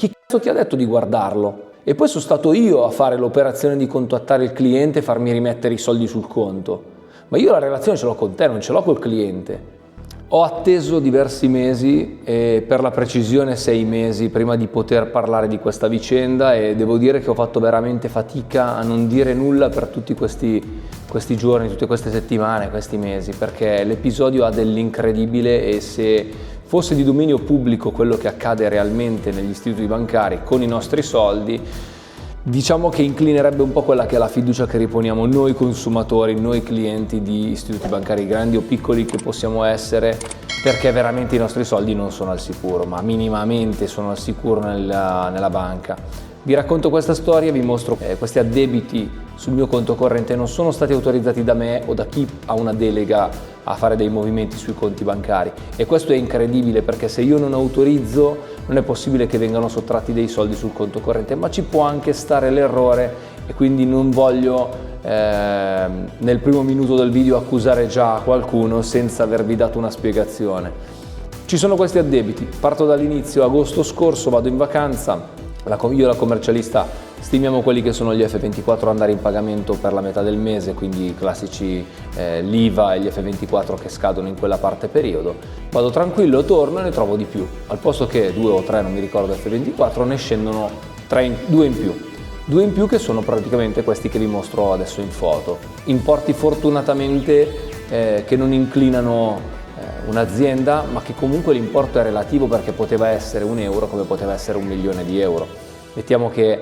chi cazzo ti ha detto di guardarlo? E poi sono stato io a fare l'operazione di contattare il cliente e farmi rimettere i soldi sul conto. Ma io la relazione ce l'ho con te, non ce l'ho col cliente. Ho atteso diversi mesi, e per la precisione 6 mesi, prima di poter parlare di questa vicenda, e devo dire che ho fatto veramente fatica a non dire nulla per tutti questi giorni, tutte queste settimane, questi mesi, perché l'episodio ha dell'incredibile, e se fosse di dominio pubblico quello che accade realmente negli istituti bancari con i nostri soldi, diciamo che inclinerebbe un po' quella che è la fiducia che riponiamo noi consumatori, noi clienti di istituti bancari grandi o piccoli che possiamo essere, perché veramente i nostri soldi non sono al sicuro, ma minimamente sono al sicuro nella banca. Vi racconto questa storia, vi mostro questi addebiti sul mio conto corrente non sono stati autorizzati da me o da chi ha una delega a fare dei movimenti sui conti bancari, e questo è incredibile, perché se io non autorizzo non è possibile che vengano sottratti dei soldi sul conto corrente, ma ci può anche stare l'errore, e quindi non voglio nel primo minuto del video accusare già qualcuno senza avervi dato una spiegazione. Ci sono questi addebiti, parto dall'inizio. Agosto scorso vado in vacanza, io e la commercialista stimiamo quelli che sono gli F24 andare in pagamento per la metà del mese, quindi i classici l'IVA e gli F24 che scadono in quella parte periodo. Vado tranquillo, torno e ne trovo di più. Al posto che 2 o 3, non mi ricordo, F24, ne scendono 2 in più. 2 in più che sono praticamente questi che vi mostro adesso in foto. Importi fortunatamente che non inclinano un'azienda, ma che comunque l'importo è relativo, perché poteva essere 1 euro come poteva essere 1 milione di euro. Mettiamo che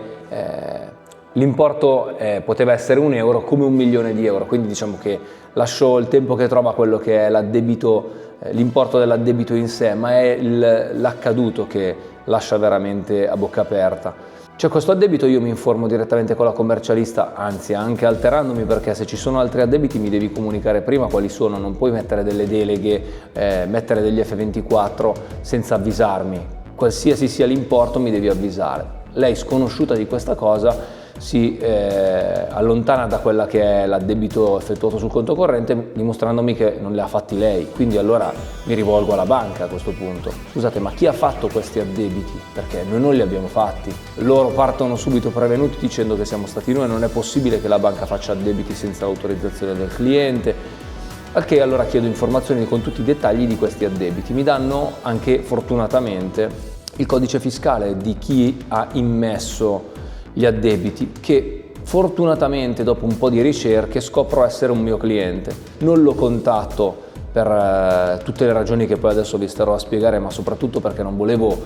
l'importo poteva essere 1 euro come 1 milione di euro, quindi diciamo che lascio il tempo che trova quello che è l'addebito, l'importo dell'addebito in sé, ma è l'accaduto che lascia veramente a bocca aperta. C'è questo addebito, io mi informo direttamente con la commercialista, anzi anche alterandomi, perché se ci sono altri addebiti mi devi comunicare prima quali sono, non puoi mettere delle deleghe, mettere degli F24 senza avvisarmi. Qualsiasi sia l'importo mi devi avvisare. Lei, sconosciuta di questa cosa, si allontana da quella che è l'addebito effettuato sul conto corrente, dimostrandomi che non li ha fatti lei. Quindi allora mi rivolgo alla banca a questo punto. Scusate, ma chi ha fatto questi addebiti? Perché noi non li abbiamo fatti. Loro partono subito prevenuti dicendo che siamo stati noi, non è possibile che la banca faccia addebiti senza l'autorizzazione del cliente. Al che allora chiedo informazioni con tutti i dettagli di questi addebiti. Mi danno anche fortunatamente il codice fiscale di chi ha immesso gli addebiti, che fortunatamente dopo un po' di ricerche scopro essere un mio cliente. Non lo contatto per tutte le ragioni che poi adesso vi starò a spiegare, ma soprattutto perché non volevo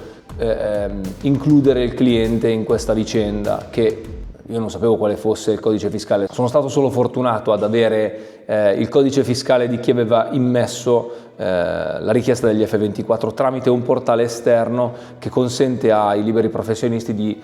includere il cliente in questa vicenda, che io non sapevo quale fosse il codice fiscale. Sono stato solo fortunato ad avere il codice fiscale di chi aveva immesso la richiesta degli F24 tramite un portale esterno che consente ai liberi professionisti di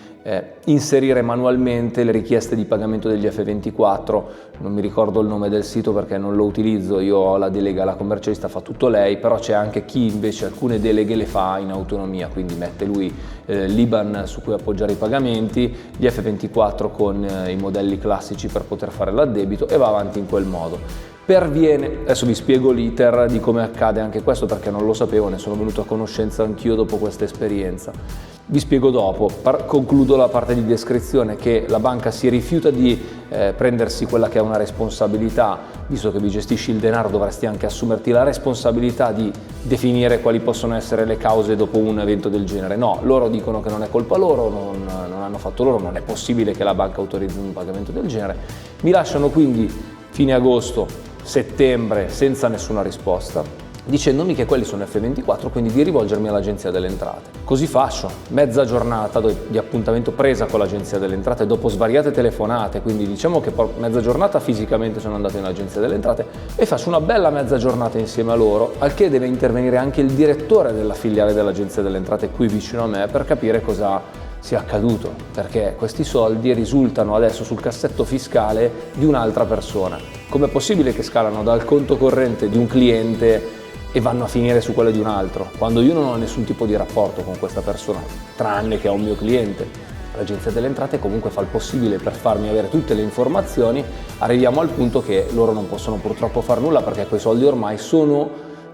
inserire manualmente le richieste di pagamento degli F24. Non mi ricordo il nome del sito perché non lo utilizzo, io ho la delega, la commercialista fa tutto lei, però c'è anche chi invece alcune deleghe le fa in autonomia, quindi mette lui l'IBAN su cui appoggiare i pagamenti, gli F24 con i modelli classici per poter fare l'addebito, e va avanti in quel modo. Perviene, adesso vi spiego l'iter di come accade anche questo, perché non lo sapevo, ne sono venuto a conoscenza anch'io dopo questa esperienza. Vi spiego dopo. Concludo la parte di descrizione, che la banca si rifiuta di prendersi quella che è una responsabilità. Visto che vi gestisci il denaro, dovresti anche assumerti la responsabilità di definire quali possono essere le cause dopo un evento del genere. No, loro dicono che non è colpa loro, non hanno fatto loro, non è possibile che la banca autorizzi un pagamento del genere. Mi lasciano quindi fine agosto, settembre senza nessuna risposta, dicendomi che quelli sono F24, quindi di rivolgermi all'Agenzia delle Entrate. Così faccio, mezza giornata di appuntamento presa con l'Agenzia delle Entrate dopo svariate telefonate, quindi diciamo che mezza giornata fisicamente sono andato in Agenzia delle Entrate e faccio una bella mezza giornata insieme a loro, al che deve intervenire anche il direttore della filiale dell'Agenzia delle Entrate qui vicino a me per capire cosa sia accaduto, perché questi soldi risultano adesso sul cassetto fiscale di un'altra persona. Com'è possibile che scalano dal conto corrente di un cliente e vanno a finire su quello di un altro, quando io non ho nessun tipo di rapporto con questa persona, tranne che a un mio cliente? L'Agenzia delle Entrate comunque fa il possibile per farmi avere tutte le informazioni. Arriviamo al punto che loro non possono purtroppo far nulla, perché quei soldi ormai sono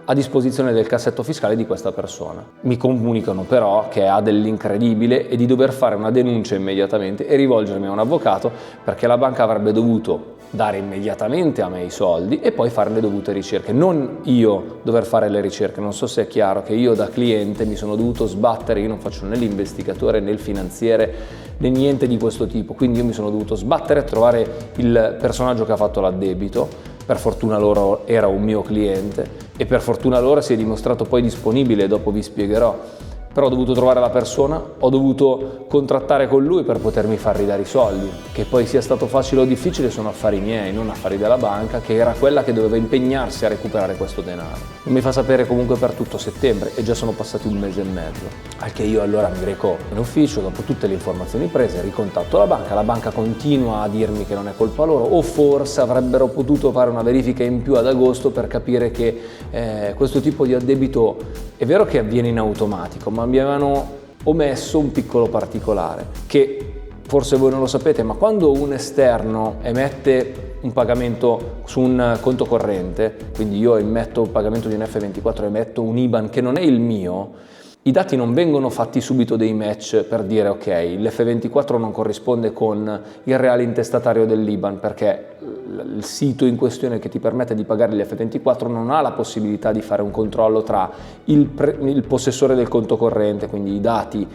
a disposizione del cassetto fiscale di questa persona. Mi comunicano però che ha dell'incredibile e di dover fare una denuncia immediatamente e rivolgermi a un avvocato perché la banca avrebbe dovuto dare immediatamente a me i soldi e poi fare le dovute ricerche, non io dover fare le ricerche. Non so se è chiaro che io da cliente mi sono dovuto sbattere, io non faccio né l'investigatore né il finanziere né niente di questo tipo, quindi io mi sono dovuto sbattere a trovare il personaggio che ha fatto l'addebito. Per fortuna loro era un mio cliente e per fortuna loro si è dimostrato poi disponibile, dopo vi spiegherò. Però ho dovuto trovare la persona, ho dovuto contrattare con lui per potermi far ridare i soldi. Che poi sia stato facile o difficile sono affari miei, non affari della banca, che era quella che doveva impegnarsi a recuperare questo denaro. Non mi fa sapere comunque per tutto settembre e già sono passati 1 mese e mezzo. Al che io allora mi reco in ufficio, dopo tutte le informazioni prese, ricontatto la banca continua a dirmi che non è colpa loro, o forse avrebbero potuto fare una verifica in più ad agosto per capire che questo tipo di addebito è vero che avviene in automatico, ma mi avevano omesso un piccolo particolare, che forse voi non lo sapete, ma quando un esterno emette un pagamento su un conto corrente, quindi io emetto un pagamento di un F24, emetto un IBAN che non è il mio, i dati non vengono fatti subito dei match per dire ok, l'F24 non corrisponde con il reale intestatario dell'IBAN perché il sito in questione che ti permette di pagare l'F24 non ha la possibilità di fare un controllo tra il possessore del conto corrente, quindi i dati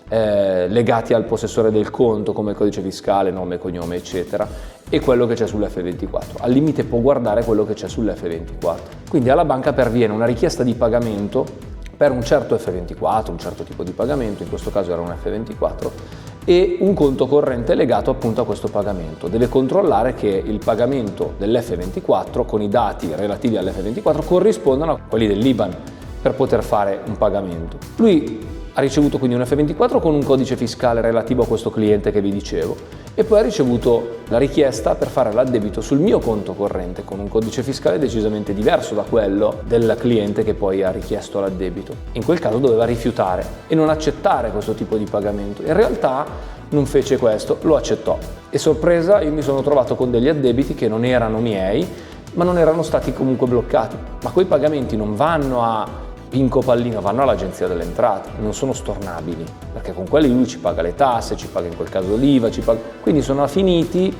legati al possessore del conto come il codice fiscale, nome, cognome eccetera, e quello che c'è sull'F24. Al limite può guardare quello che c'è sull'F24. Quindi alla banca perviene una richiesta di pagamento per un certo F24, un certo tipo di pagamento, in questo caso era un F24, e un conto corrente legato appunto a questo pagamento. Deve controllare che il pagamento dell'F24 con i dati relativi all'F24 corrispondano a quelli dell'IBAN per poter fare un pagamento. Lui ha ricevuto quindi un F24 con un codice fiscale relativo a questo cliente che vi dicevo e poi ha ricevuto la richiesta per fare l'addebito sul mio conto corrente con un codice fiscale decisamente diverso da quello del cliente che poi ha richiesto l'addebito. In quel caso doveva rifiutare e non accettare questo tipo di pagamento. In realtà non fece questo, lo accettò e sorpresa io mi sono trovato con degli addebiti che non erano miei ma non erano stati comunque bloccati. Ma quei pagamenti non vanno a Pinco Pallino, vanno all'Agenzia delle Entrate, non sono stornabili, perché con quelli lui ci paga le tasse, ci paga in quel caso l'IVA, quindi sono affiniti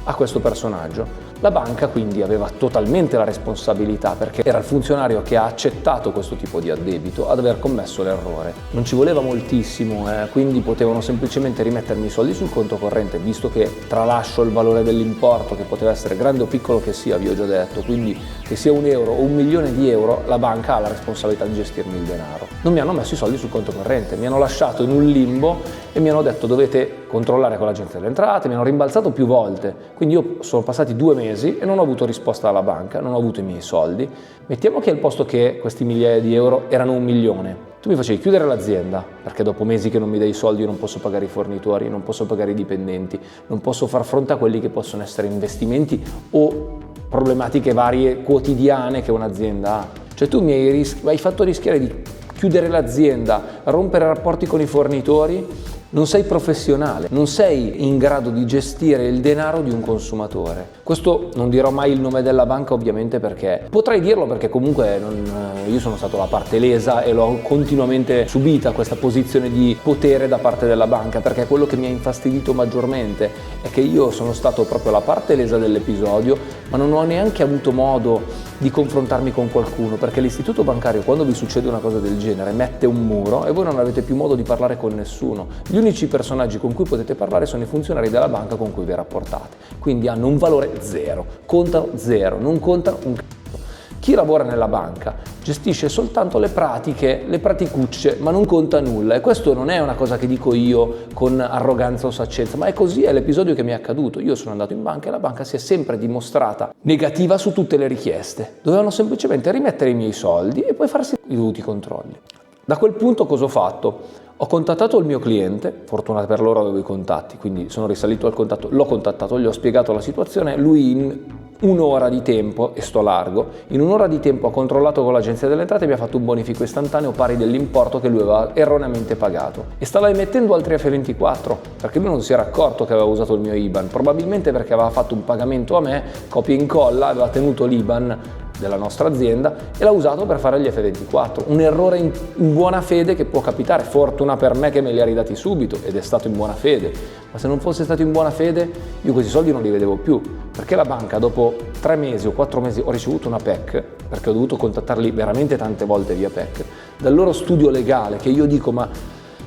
a questo personaggio. La banca quindi aveva totalmente la responsabilità perché era il funzionario che ha accettato questo tipo di addebito ad aver commesso l'errore. Non ci voleva moltissimo, quindi potevano semplicemente rimettermi i soldi sul conto corrente, visto che tralascio il valore dell'importo che poteva essere grande o piccolo che sia, vi ho già detto, quindi che sia 1 euro o 1 milione di euro, la banca ha la responsabilità di gestirmi il denaro. Non mi hanno messo i soldi sul conto corrente, mi hanno lasciato in un limbo e mi hanno detto dovete controllare con l'Agenzia delle Entrate, mi hanno rimbalzato più volte, quindi io sono passati 2 mesi e non ho avuto risposta dalla banca, non ho avuto i miei soldi. Mettiamo che al posto che questi migliaia di euro erano 1 milione, tu mi facevi chiudere l'azienda, perché dopo mesi che non mi dai i soldi io non posso pagare i fornitori, non posso pagare i dipendenti, non posso far fronte a quelli che possono essere investimenti o problematiche varie quotidiane che un'azienda ha. Cioè tu mi hai fatto rischiare di chiudere l'azienda, rompere rapporti con i fornitori. Non sei professionale, non sei in grado di gestire il denaro di un consumatore. Questo non dirò mai il nome della banca ovviamente perché potrei dirlo perché comunque io sono stato la parte lesa e l'ho continuamente subita questa posizione di potere da parte della banca, perché quello che mi ha infastidito maggiormente è che io sono stato proprio la parte lesa dell'episodio, ma non ho neanche avuto modo di confrontarmi con qualcuno, perché l'istituto bancario quando vi succede una cosa del genere mette un muro e voi non avete più modo di parlare con nessuno. Gli unici personaggi con cui potete parlare sono i funzionari della banca con cui vi rapportate, quindi hanno un valore zero, contano zero, non contano un c***o. Chi lavora nella banca gestisce soltanto le praticucce, ma non conta nulla, e questo non è una cosa che dico io con arroganza o saccenza, ma è così, è l'episodio che mi è accaduto. Io sono andato in banca e la banca si è sempre dimostrata negativa su tutte le richieste. Dovevano semplicemente rimettere i miei soldi e poi farsi i dovuti controlli. Da quel punto cosa ho fatto? Ho contattato il mio cliente, fortunatamente per loro avevo i contatti, quindi sono risalito al contatto, l'ho contattato, gli ho spiegato la situazione, lui in 1 ora di tempo, e sto largo, in 1 ora di tempo ha controllato con l'Agenzia delle Entrate e mi ha fatto un bonifico istantaneo pari dell'importo che lui aveva erroneamente pagato. E stava emettendo altri F24, perché lui non si era accorto che aveva usato il mio IBAN, probabilmente perché aveva fatto un pagamento a me, copia e incolla, aveva tenuto l'IBAN della nostra azienda e l'ha usato per fare gli F24. Un errore in buona fede che può capitare, fortuna per me che me li ha ridati subito ed è stato in buona fede, ma se non fosse stato in buona fede io questi soldi non li vedevo più, perché la banca dopo 3 mesi o 4 mesi ho ricevuto una PEC, perché ho dovuto contattarli veramente tante volte via PEC, dal loro studio legale che io dico ma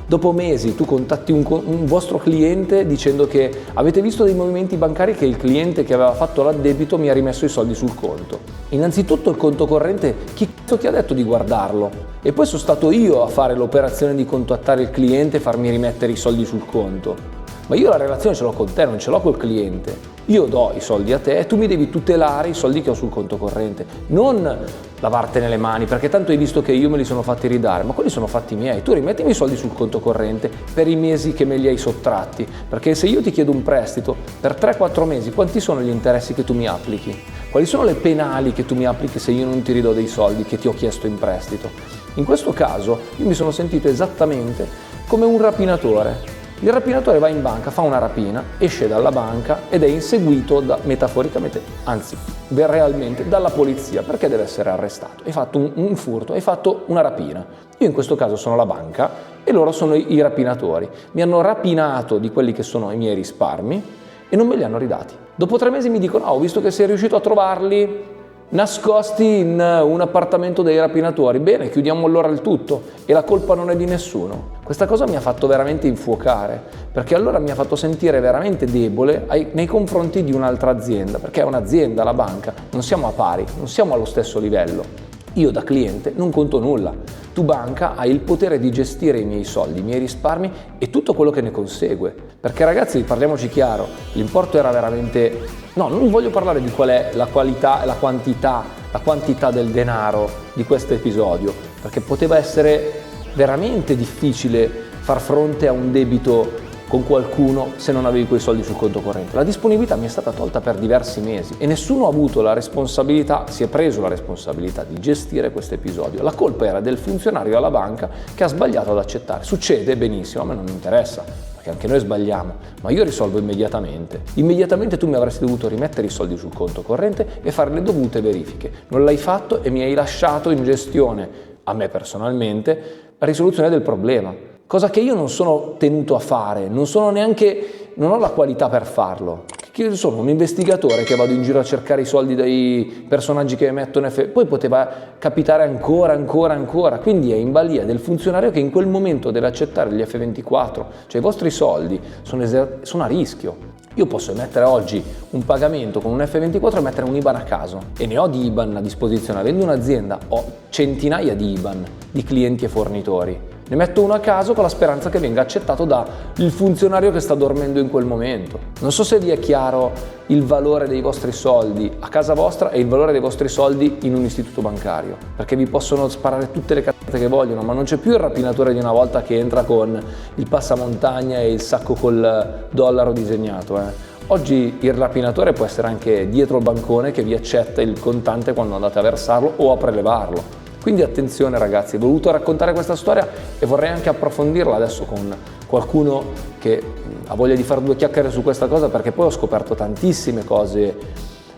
dopo mesi tu contatti un vostro cliente dicendo che avete visto dei movimenti bancari che il cliente che aveva fatto l'addebito mi ha rimesso i soldi sul conto. Innanzitutto il conto corrente, chi cazzo ti ha detto di guardarlo? E poi sono stato io a fare l'operazione di contattare il cliente e farmi rimettere i soldi sul conto. Ma io la relazione ce l'ho con te, non ce l'ho col cliente. Io do i soldi a te e tu mi devi tutelare i soldi che ho sul conto corrente, non lavartene le mani, perché tanto hai visto che io me li sono fatti ridare, ma quelli sono fatti miei. Tu rimettimi i soldi sul conto corrente per i mesi che me li hai sottratti, perché se io ti chiedo un prestito per 3-4 mesi, quanti sono gli interessi che tu mi applichi? Quali sono le penali che tu mi applichi se io non ti ridò dei soldi che ti ho chiesto in prestito? In questo caso io mi sono sentito esattamente come un rapinatore. Il rapinatore va in banca, fa una rapina, esce dalla banca ed è inseguito metaforicamente, anzi realmente, dalla polizia perché deve essere arrestato. Hai fatto un furto, hai fatto una rapina. Io in questo caso sono la banca e loro sono i rapinatori. Mi hanno rapinato di quelli che sono i miei risparmi e non me li hanno ridati. Dopo 3 mesi mi dicono: ho visto che sei riuscito a trovarli nascosti in un appartamento dei rapinatori. Bene, chiudiamo allora il tutto e la colpa non è di nessuno. Questa cosa mi ha fatto veramente infuocare, perché allora mi ha fatto sentire veramente debole nei confronti di un'altra azienda, perché è un'azienda, la banca, non siamo a pari, non siamo allo stesso livello. Io da cliente non conto nulla. Tu banca hai il potere di gestire i miei soldi, i miei risparmi e tutto quello che ne consegue. Perché ragazzi, parliamoci chiaro, l'importo era veramente... No, non voglio parlare di qual è la qualità e la quantità del denaro di questo episodio, perché poteva essere veramente difficile far fronte a un debito con qualcuno se non avevi quei soldi sul conto corrente. La disponibilità mi è stata tolta per diversi mesi e nessuno ha avuto la responsabilità, si è preso la responsabilità di gestire questo episodio. La colpa era del funzionario alla banca che ha sbagliato ad accettare. Succede, benissimo, a me non mi interessa, perché anche noi sbagliamo, ma io risolvo immediatamente. Immediatamente tu mi avresti dovuto rimettere i soldi sul conto corrente e fare le dovute verifiche. Non l'hai fatto e mi hai lasciato in gestione, a me personalmente, la risoluzione del problema. Cosa che io non sono tenuto a fare, non ho la qualità per farlo. Io sono un investigatore che vado in giro a cercare i soldi dai personaggi che mettono poi poteva capitare ancora, quindi è in balia del funzionario che in quel momento deve accettare gli F24, cioè i vostri soldi sono a rischio. Io posso emettere oggi un pagamento con un F24 e mettere un IBAN a caso e ne ho di IBAN a disposizione. Avendo un'azienda ho centinaia di IBAN di clienti e fornitori. Ne metto uno a caso con la speranza che venga accettato dal funzionario che sta dormendo in quel momento. Non so se vi è chiaro il valore dei vostri soldi a casa vostra e il valore dei vostri soldi in un istituto bancario, perché vi possono sparare tutte le cazzate che vogliono, ma non c'è più il rapinatore di una volta che entra con il passamontagna e il sacco col dollaro disegnato. Oggi il rapinatore può essere anche dietro il bancone che vi accetta il contante quando andate a versarlo o a prelevarlo. Quindi attenzione ragazzi, ho voluto raccontare questa storia e vorrei anche approfondirla adesso con qualcuno che ha voglia di fare 2 chiacchiere su questa cosa, perché poi ho scoperto tantissime cose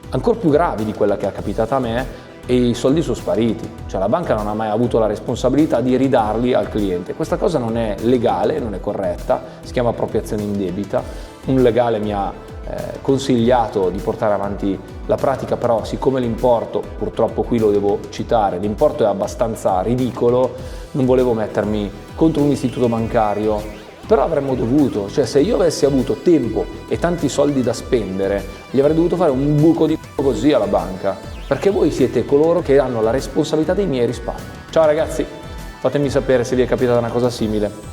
ancora più gravi di quella che è capitata a me e i soldi sono spariti, cioè la banca non ha mai avuto la responsabilità di ridarli al cliente. Questa cosa non è legale, non è corretta, si chiama appropriazione indebita. Un legale mi ha consigliato di portare avanti la pratica, però siccome l'importo, purtroppo qui lo devo citare, l'importo è abbastanza ridicolo, non volevo mettermi contro un istituto bancario, però avremmo dovuto, cioè se io avessi avuto tempo e tanti soldi da spendere, gli avrei dovuto fare un buco di così alla banca, perché voi siete coloro che hanno la responsabilità dei miei risparmi. Ciao ragazzi, fatemi sapere se vi è capitata una cosa simile.